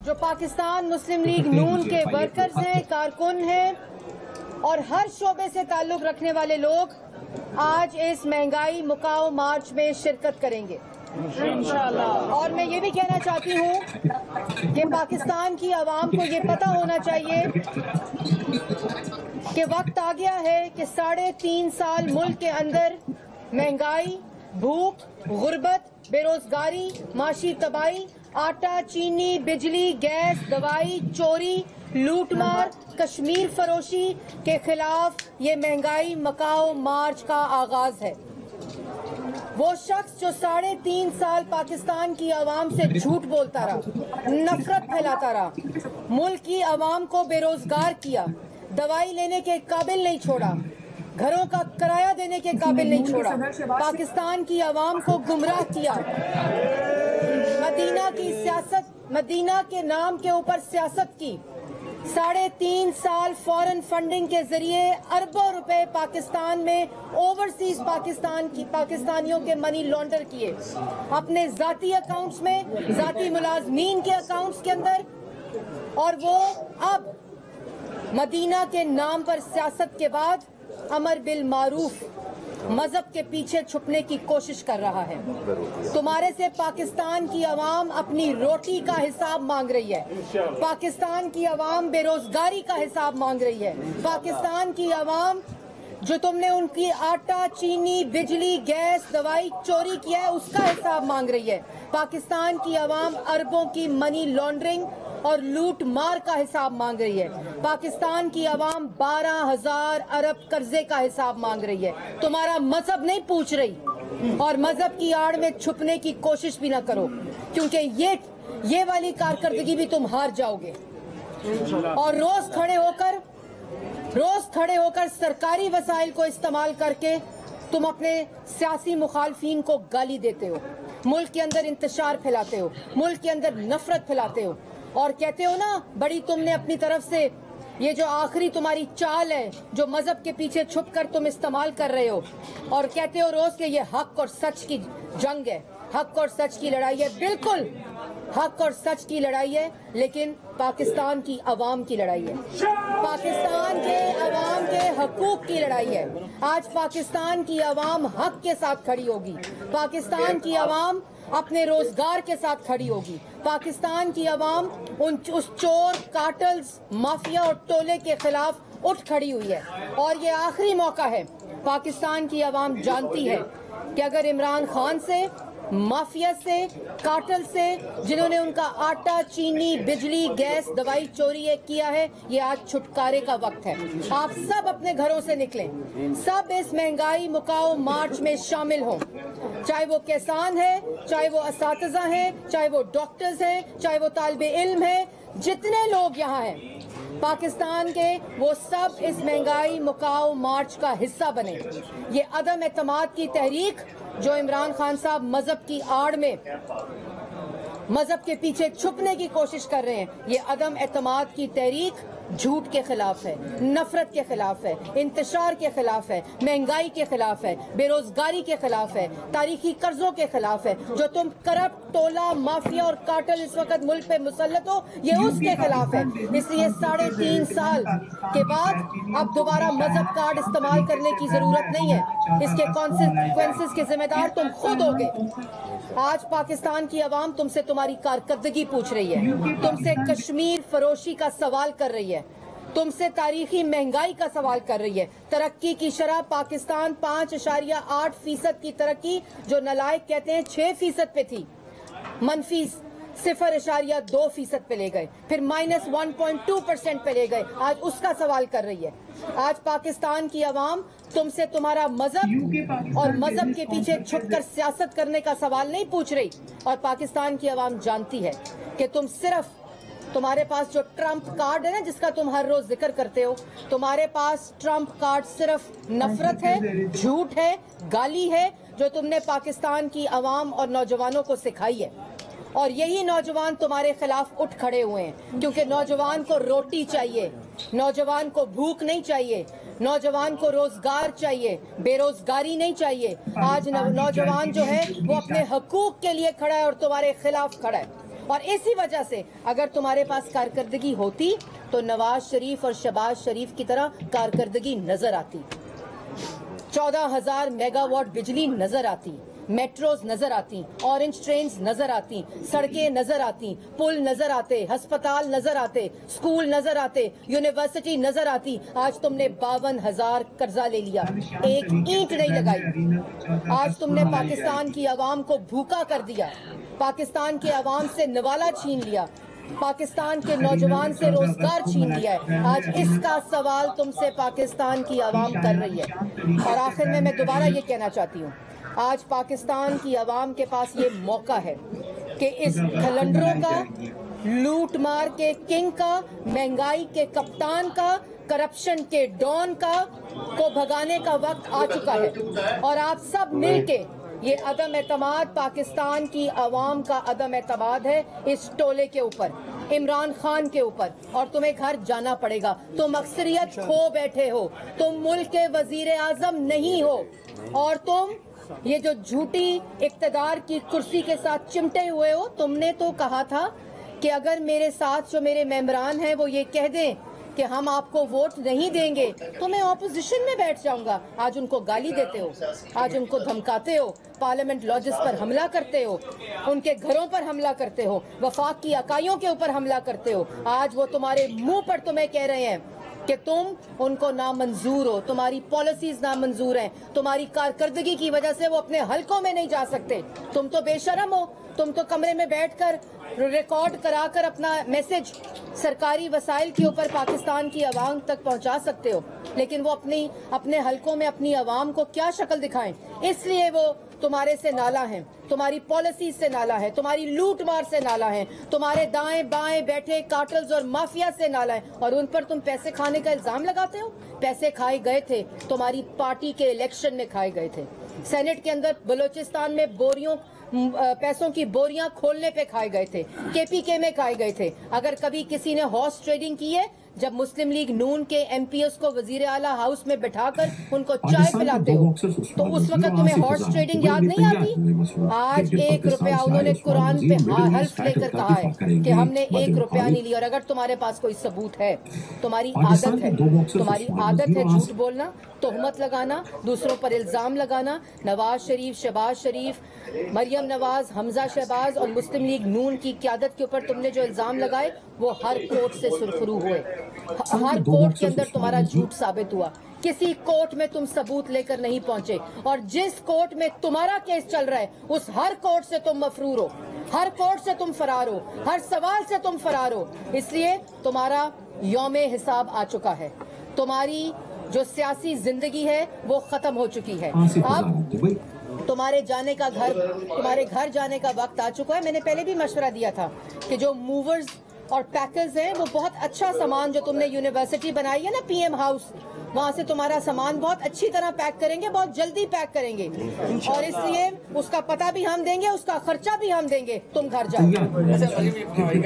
जो पाकिस्तान मुस्लिम लीग नून के वर्कर्स हैं, कारकुन हैं और हर शोबे से ताल्लुक रखने वाले लोग आज इस महंगाई मुकाओ मार्च में शिरकत करेंगे इंशाअल्लाह। और मैं ये भी कहना चाहती हूँ कि पाकिस्तान की आवाम को ये पता होना चाहिए कि वक्त आ गया है कि 3.5 साल मुल्क के अंदर महंगाई, भूख, गुर्बत, बेरोजगारी, माशी तबाही, आटा, चीनी, बिजली, गैस, दवाई, चोरी, लूटमार, कश्मीर फरोशी के खिलाफ ये महंगाई मकाओ मार्च का आगाज है। वो शख्स जो 3.5 साल पाकिस्तान की आवाम से झूठ बोलता रहा, नफरत फैलाता रहा, मुल्क की आवाम को बेरोजगार किया, दवाई लेने के काबिल नहीं छोड़ा, घरों का किराया देने के काबिल नहीं छोड़ा, पाकिस्तान की आवाम को गुमराह किया, मदीना की सियासत, मदीना के नाम के ऊपर सियासत की, 3.5 साल फॉरेन फंडिंग के जरिए अरबों रुपए पाकिस्तान में ओवरसीज पाकिस्तानियों के मनी लॉन्डर किए, अपने जाती अकाउंट्स में, जाती मुलाजमीन के अकाउंट्स के अंदर, और वो अब मदीना के नाम पर सियासत के बाद अमर बिल मारूफ मजहब के पीछे छुपने की कोशिश कर रहा है। तुम्हारे से पाकिस्तान की आवाम अपनी रोटी का हिसाब मांग रही है, पाकिस्तान की आवाम बेरोजगारी का हिसाब मांग रही है, पाकिस्तान की आवाम जो तुमने उनकी आटा, चीनी, बिजली, गैस, दवाई चोरी किया है उसका हिसाब मांग रही है, पाकिस्तान की आवाम अरबों की मनी लॉन्ड्रिंग और लूट मार का हिसाब मांग रही है, पाकिस्तान की आवाम 12,000 अरब कर्जे का हिसाब मांग रही है। तुम्हारा मजहब नहीं पूछ रही और मजहब की आड़ में छुपने की कोशिश भी ना करो, क्योंकि ये वाली कारकर्दगी भी तुम हार जाओगे। और रोज खड़े होकर सरकारी वसाइल को इस्तेमाल करके तुम अपने सियासी मुखालफीन को गाली देते हो, मुल्क के अंदर इंतशार फैलाते हो, मुल्क के अंदर नफरत फैलाते हो और कहते हो ना बड़ी तुमने अपनी तरफ से ये जो आखिरी तुम्हारी चाल है जो मजहब के पीछे छुप कर तुम इस्तेमाल कर रहे हो, और कहते हो रोज के ये हक और सच की जंग है, हक और सच की लड़ाई है। बिल्कुल हक और सच की लड़ाई है, लेकिन पाकिस्तान की आवाम की लड़ाई है, पाकिस्तान के आवाम के हकूक की लड़ाई है। आज पाकिस्तान की आवाम हक के साथ खड़ी होगी, पाकिस्तान की आवाम अपने रोजगार के साथ खड़ी होगी, पाकिस्तान की आवाम उस चोर, कार्टल्स, माफिया और टोले के खिलाफ उठ खड़ी हुई है। और ये आखिरी मौका है। पाकिस्तान की आवाम जानती है कि अगर इमरान खान से, माफिया से, कार्टल से, जिन्होंने उनका आटा, चीनी, बिजली, गैस, दवाई चोरी किया है, ये आज छुटकारे का वक्त है। आप सब अपने घरों से निकलें, सब इस महंगाई मुकाओ मार्च में शामिल हों, चाहे वो किसान है, चाहे वो असातिज़ा हैं, चाहे वो डॉक्टर्स हैं, चाहे वो तालिबे इल्म हैं, जितने लोग यहाँ हैं पाकिस्तान के, वो सब इस महंगाई मुकाओ मार्च का हिस्सा बने। ये अदम एतमाद की तहरीक जो इमरान खान साहब मजहब की आड़ में, मजहब के पीछे छुपने की कोशिश कर रहे हैं, ये अदम एतमाद की तहरीक झूठ के खिलाफ है, नफरत के खिलाफ है, इंतशार के खिलाफ है, महंगाई के खिलाफ है, बेरोजगारी के खिलाफ है, तारीखी कर्जों के खिलाफ है। जो तुम करप्ट टोला, माफिया और कार्टल इस वक्त मुल्क पे मुसल्लत हो, ये उसके खिलाफ है। इसलिए 3.5 साल के बाद अब दोबारा मजहब कार्ड इस्तेमाल करने की जरूरत नहीं है, इसके कॉन्सिक्वेंसेस के जिम्मेदार तुम खुद होगे। आज पाकिस्तान की आवाम तुमसे तुम्हारी कारकर्दगी पूछ रही है, तुमसे कश्मीर फरोशी का सवाल कर रही है, तुमसे तारीखी महंगाई का सवाल कर रही है। तरक्की की शरह पाकिस्तान 5.8% की तरक्की जो नलायक कहते हैं 6% पे थी, मनफी 0.2% पे ले गए, फिर -1.2% पे ले गए, आज उसका सवाल कर रही है। आज पाकिस्तान की आवाम तुमसे तुम्हारा मजहब और मजहब के पीछे छुपकर सियासत करने का सवाल नहीं पूछ रही, और पाकिस्तान की आवाम जानती है कि तुम सिर्फ, तुम्हारे पास जो ट्रम्प कार्ड है ना जिसका तुम हर रोज जिक्र करते हो, तुम्हारे पास ट्रम्प कार्ड सिर्फ नफरत है, झूठ है, गाली है, जो तुमने पाकिस्तान की आवाम और नौजवानों को सिखाई है। और यही नौजवान तुम्हारे खिलाफ उठ खड़े हुए हैं, क्योंकि नौजवान को रोटी चाहिए, नौजवान को भूख नहीं चाहिए, नौजवान को रोजगार चाहिए, बेरोजगारी नहीं चाहिए। आज नौजवान जो है वो अपने हकूक के लिए खड़ा है और तुम्हारे खिलाफ खड़ा है। اور اسی وجہ سے اگر تمہارے پاس کارکردگی ہوتی تو نواز شریف اور شہباز شریف کی طرح کارکردگی نظر آتی، 14,000 میگا واٹ بجلی نظر آتی، میٹروز نظر آتی، اورنج ٹرینز نظر آتی، سڑکیں نظر آتی، پل نظر آتے، ہسپتال نظر آتے، اسکول نظر آتے، یونیورسٹی نظر آتی۔ آج تم نے 52,000 قرضہ لے لیا، ایک اینٹ نہیں لگائی۔ آج تم نے پاکستان کی عوام کو بھوکا کر دیا، پاکستان کے عوام سے نوالا چھین لیا، پاکستان کے نوجوان سے روزگار چھین لیا ہے۔ آج اس کا سوال تم سے پاکستان کی عوام کر رہی ہے۔ اور آخر میں دوبارہ یہ کہنا چاہتی ہوں، آج پاکستان کی عوام کے پاس یہ موقع ہے کہ اس کھلنڈروں کا، لوٹ مار کے کنگ کا، مہنگائی کے کپتان کا، کرپشن کے ڈان کا کو بھگانے کا وقت آ چکا ہے۔ اور آپ سب مل کے، یہ عدم اعتماد پاکستان کی عوام کا عدم اعتماد ہے اس ٹولے کے اوپر، عمران خان کے اوپر، اور تمہیں گھر جانا پڑے گا۔ تم اکثریت کھو بیٹھے ہو، تم ملک کے وزیر اعظم نہیں ہو، اور تم یہ جو جھوٹی اقتدار کی کرسی کے ساتھ چمٹے ہوئے ہو۔ تم نے تو کہا تھا کہ اگر میرے ساتھ جو میرے ممبران ہیں وہ یہ کہہ دیں کہ ہم آپ کو ووٹ نہیں دیں گے تو میں اپوزیشن میں بیٹھ جاؤں گا۔ آج ان کو گالی دیتے ہو، آج ان کو دھمکاتے ہو، پارلیمنٹ لاجز پر حملہ کرتے ہو، ان کے گھروں پر حملہ کرتے ہو، وفاق کی اکائیوں کے اوپر حملہ کرتے ہو۔ آج وہ تمہارے منہ پر تمہیں کہہ رہے ہیں کہ تم ان کو نامنظور ہو، تمہاری پالیسیز نامنظور ہیں، تمہاری کارکردگی کی وجہ سے وہ اپنے حلقوں میں نہیں جا سکتے۔ تم تو بے شرم ہو، تم تو کمرے میں بیٹھ کر ریکارڈ کرا کر اپنا میسج سرکاری وسائل کے اوپر پاکستان کی عوام تک پہنچا سکتے ہو، لیکن وہ اپنے حلقوں میں اپنی عوام کو کیا شکل دکھائیں؟ اس لیے وہ تمہارے سے نالا ہیں، تمہاری پالیسیز سے نالا ہے، تمہاری لوٹ مار سے نالا ہے، تمہارے دائیں بائیں بیٹھے کارٹلز اور مافیا سے نالا ہے، اور ان پر تم پیسے کھانے کا الزام لگاتے ہو۔ پیسے کھائے گئے تھے، تمہاری پارٹی کے الیکشن میں کھائے گئے تھے۔ سینٹ کے اندر بلوچستان میں پیسوں کی بوریاں کھولنے پہ کھائے گئے تھے، کے پی کے میں کھائے گئے تھے۔ اگر کبھی کسی نے ہارس ٹریڈنگ کی ہے، جب مسلم لیگ نون کے ایم پی ایس کو وزیر اعلیٰ ہاؤس میں بٹھا کر ان کو چائے پلاتے ہو تو اس وقت تمہیں ہارس ٹریڈنگ یاد نہیں آتی؟ آج 1 روپیہ انہوں نے قرآن پہ حلف لے کر کہا ہے کہ ہم نے 1 روپیہ نہیں لیا۔ اور اگر تمہارے پاس کوئی ثبوت ہے، تمہاری عادت ہے جھوٹ بولنا، تہمت لگانا، دوسروں پر الزام لگانا۔ نواز شریف، شہباز شریف، مریم نواز، حمزہ شہباز اور مسلم لیگ نون کی قیادت کے اوپر تم نے جو الزام لگائے وہ ہر کورٹ سے سرخرو ہوئے، ہر کورٹ کے اندر تمہارا جھوٹ ثابت ہوا۔ کسی کورٹ میں تم ثبوت لے کر نہیں پہنچے، اور جس کورٹ میں تمہارا کیس چل رہا ہے اس ہر کورٹ سے تم مفرور ہو، ہر کورٹ سے تم فرار ہو، ہر سوال سے تم فرار ہو۔ اس لیے تمہارا یوم حساب آ چکا ہے، تمہاری جو سیاسی زندگی ہے وہ ختم ہو چکی ہے۔ اب تمہارے گھر جانے کا وقت آ چکا ہے۔ میں نے پہلے بھی مشورہ دیا تھا کہ جو موورز اور پیکرز ہیں وہ بہت اچھا سامان جو تم نے یونیورسٹی بنائی ہے نا، پی ایم ہاؤس، وہاں سے تمہارا سامان بہت اچھی طرح پیک کریں گے، بہت جلدی پیک کریں گے، اور اس لیے اس کا پتہ بھی ہم دیں گے، اس کا خرچہ بھی ہم دیں گے، تم گھر جاؤ۔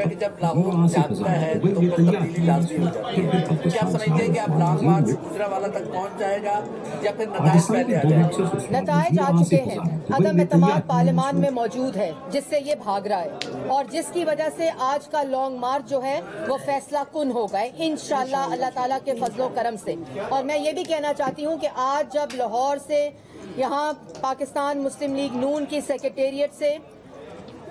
کہ جب لاہور جاتا ہے تو تبدیلی لازمی ہو جاتی ہے، کیا سمجھتے ہیں کہ اب لانگ مارچ گجرانوالہ تک پہنچ جائے گا یا پھر نتائج پہلے آ جائیں گے؟ نتائج آ چکے ہیں، عدم اعتماد پارلیمان میں موجود ہے جس سے یہ بھاگ رہا ہے، اور جس کی وجہ سے آج کا لانگ مارچ جو ہے وہ فیصلہ کن ہوگا انشاءاللہ اللہ تعالیٰ کے فضل و کرم سے۔ اور میں یہ بھی کہنا چاہتی ہوں کہ آج جب لاہور سے یہاں پاکستان مسلم لیگ نون کی سیکریٹریٹ سے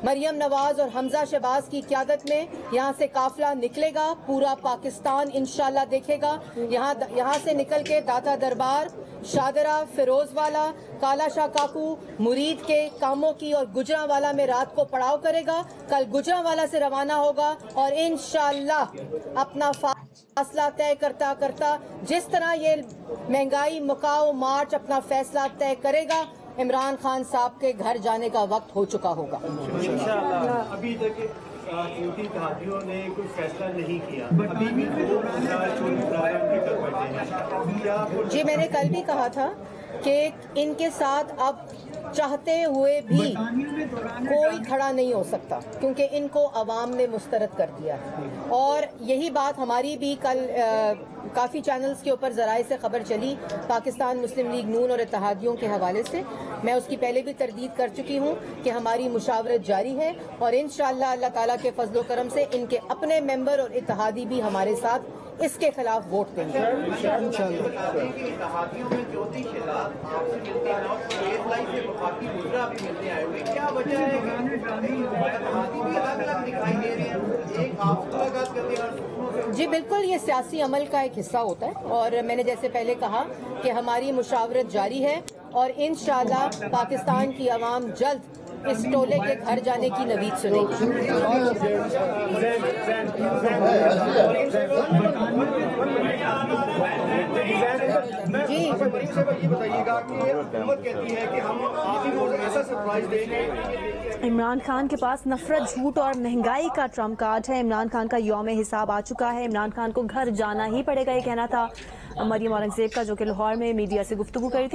مریم نواز اور حمزہ شہباز کی قیادت میں یہاں سے قافلہ نکلے گا، پورا پاکستان انشاءاللہ دیکھے گا۔ یہاں سے نکل کے داتا دربار، شادرہ، فیروز والا، کالا شاہ کاکو، مرید کے کاموں کی اور گجرانوالہ میں رات کو پڑاؤ کرے گا۔ کل گجرانوالہ سے روانہ ہوگا اور انشاءاللہ اپنا فیصلہ طے کرتا کرتا جس طرح یہ مہنگائی مکاؤ مارچ اپنا فیصلہ طے کرے گا، عمران خان صاحب کے گھر جانے کا وقت ہو چکا ہوگا۔ ابھی تک اتحادیوں نے کوئی فیصلہ نہیں کیا۔ جی میں نے کل بھی کہا تھا کہ ان کے ساتھ اب चाहते हुए भी कोई खड़ा नहीं हो सकता, क्योंकि इनको अवाम ने मुस्तरद कर दिया है। और यही बात हमारी भी कल काफ़ी चैनल्स के ऊपर ज़राए से खबर चली पाकिस्तान मुस्लिम लीग नून और इत्तेहादियों के हवाले से। मैं उसकी पहले भी तरदीद कर चुकी हूँ कि हमारी मुशावरत जारी है और इंशाअल्लाह अल्लाह ताला के फजलो करम से इनके अपने मेंबर और इत्तेहादी भी हमारे साथ इसके खिलाफ वोट देंगे। जी बिल्कुल, ये सियासी अमल का एक हिस्सा होता है और मैंने जैसे पहले कहा कि हमारी मुशावरत जारी है और इंशाअल्लाह पाकिस्तान की आवाम जल्द इस टोले के घर जाने की नवीद सुनेगी। जी ये बताइएगा कि हुकूमत कहती है कि हम आखिरी वोट ऐसा सरप्राइज देंगे। इमरान खान के पास नफरत, झूठ और महंगाई का ट्रम्प कार्ड है। इमरान खान का यौम हिसाब आ चुका है। इमरान खान को घर जाना ही पड़ेगा, ये कहना था मरियम औरंगजेब का, जो कि लाहौर में मीडिया से गुफ्तगू करी थी।